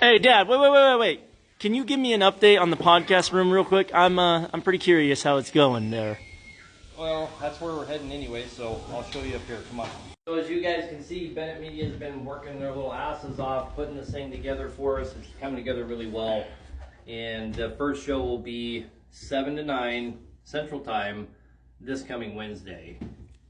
Hey, Dad, wait. Can you give me an update on the podcast room real quick? I'm pretty curious how it's going there. Well, that's where we're heading anyway, so I'll show you up here. Come on. So as you guys can see, Bennett Media has been working their little asses off, putting this thing together for us. It's coming together really well. And the first show will be 7 to 9 Central Time this coming Wednesday.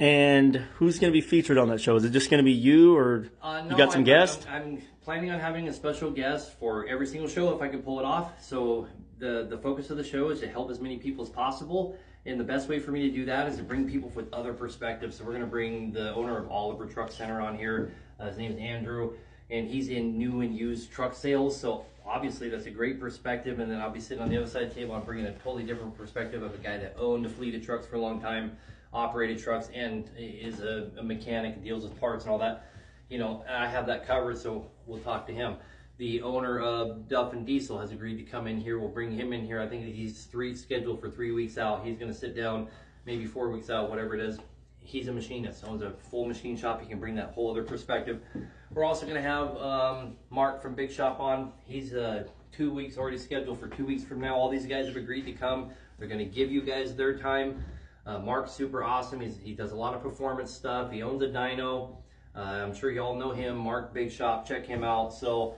And who's going to be featured on that show? Is it just going to be you, or No, you got some guests? I'm planning on having a special guest for every single show if I can pull it off. So the focus of the show is to help as many people as possible. And the best way for me to do that is to bring people with other perspectives. So we're going to bring the owner of Oliver Truck Center on here. His name is Andrew, and he's in new and used truck sales. So obviously that's a great perspective. And then I'll be sitting on the other side of the table. I'm bringing a totally different perspective of a guy that owned a fleet of trucks for a long time, operated trucks, and is a mechanic, deals with parts and all that. You know, I have that covered, so we'll talk to him. The owner of Duff and Diesel has agreed to come in here. We'll bring him in here. I think he's scheduled for 3 weeks out. He's going to sit down maybe 4 weeks out, whatever it is. He's a machinist, owns a full machine shop. He can bring that whole other perspective. We're also going to have Mark from Big Shop on. He's 2 weeks already scheduled for 2 weeks from now. All these guys have agreed to come. They're going to give you guys their time. Mark's super awesome. He does a lot of performance stuff. He owns a dyno. I'm sure you all know him. Mark, Big Shop. Check him out. So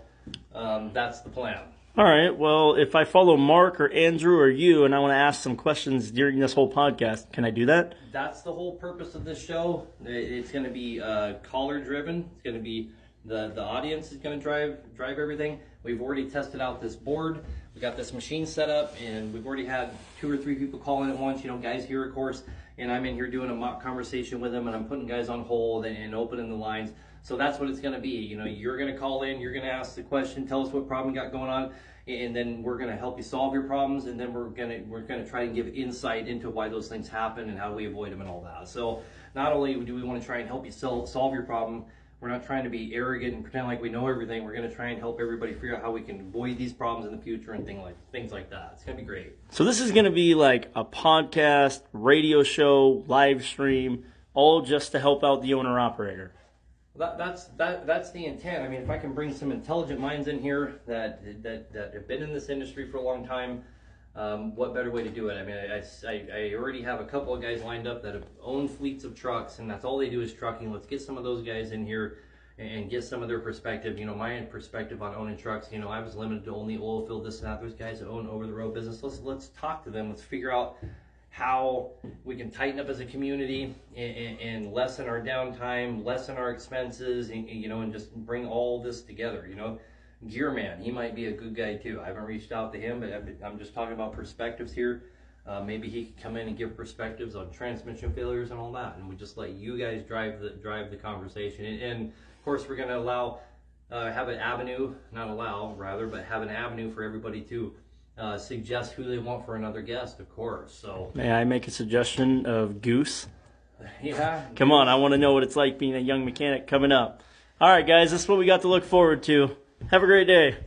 that's the plan. All right. Well, if I follow Mark or Andrew or you and I want to ask some questions during this whole podcast, can I do that? That's the whole purpose of this show. It's going to be caller driven. It's going to be the audience is going to drive everything. We've already tested out this board. We got this machine set up, and we've already had 2 or 3 people call in at once. You know, guys here, of course, and I'm in here doing a mock conversation with them, and I'm putting guys on hold and opening the lines. So that's what it's going to be. You know, you're going to call in, you're going to ask the question, tell us what problem you got going on, and then we're going to help you solve your problems, and then we're going to try and give insight into why those things happen and how we avoid them and all that. So not only do we want to try and help you solve your problem, we're not trying to be arrogant and pretend like we know everything. We're going to try and help everybody figure out how we can avoid these problems in the future and things like that. It's going to be great. So this is going to be like a podcast, radio show, live stream, all just to help out the owner-operator. That's the intent. I mean, if I can bring some intelligent minds in here that have been in this industry for a long time, what better way to do it? I mean, I already have a couple of guys lined up that have owned fleets of trucks, and that's all they do is trucking. Let's get some of those guys in here and get some of their perspective. You know, my perspective on owning trucks. You know, I was limited to only oil field, this and that. There's guys that own over-the-road business. Let's talk to them. Let's figure out how we can tighten up as a community and lessen our downtime, lessen our expenses, and you know, and just bring all this together. You know, Gearman, he might be a good guy too. I haven't reached out to him, but I'm just talking about perspectives here. Maybe he could come in and give perspectives on transmission failures and all that, and we just let you guys drive the conversation. And of course, we're going to have an avenue, but have an avenue for everybody to suggest who they want for another guest, of course. So may I make a suggestion of Goose? Yeah. Come on, I want to know what it's like being a young mechanic coming up. All right, guys, this is what we got to look forward to. Have a great day.